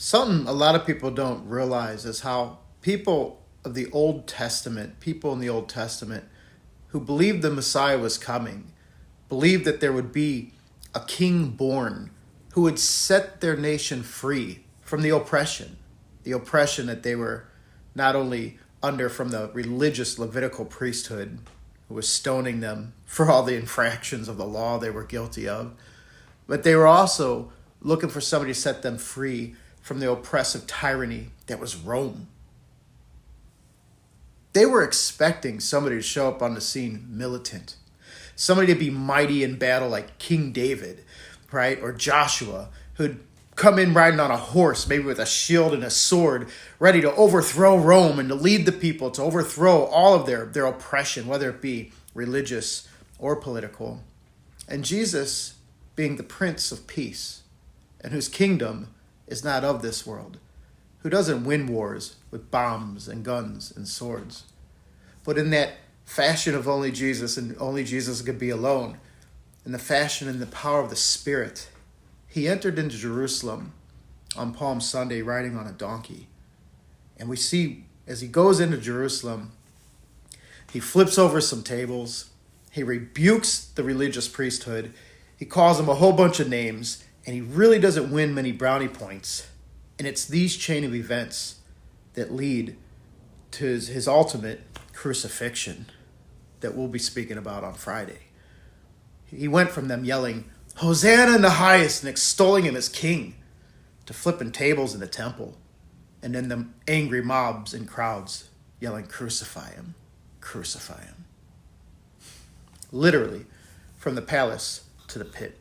Something a lot of people don't realize is how people of the Old Testament, people in the Old Testament who believed the Messiah was coming, believed that there would be a king born who would set their nation free from the oppression that they were not only under from the religious Levitical priesthood, who was stoning them for all the infractions of the law they were guilty of, but they were also looking for somebody to set them free from the oppressive tyranny that was Rome. They were expecting somebody to show up on the scene militant, somebody to be mighty in battle like King David, right? Or Joshua, who'd come in riding on a horse, maybe with a shield and a sword, ready to overthrow Rome and to lead the people to overthrow all of their oppression, whether it be religious or political. And Jesus, being the Prince of Peace, and whose kingdom is not of this world, who doesn't win wars with bombs and guns and swords, but in that fashion of only Jesus and only Jesus could be alone, in the fashion and the power of the Spirit, he entered into Jerusalem on Palm Sunday riding on a donkey. And we see as he goes into Jerusalem, he flips over some tables, he rebukes the religious priesthood, he calls them a whole bunch of names, and he really doesn't win many brownie points. And it's these chain of events that lead to his ultimate crucifixion that we'll be speaking about on Friday. He went from them yelling, "Hosanna in the highest," and extolling him as king, to flipping tables in the temple, and then the angry mobs and crowds yelling, "Crucify him, crucify him." Literally, from the palace to the pit.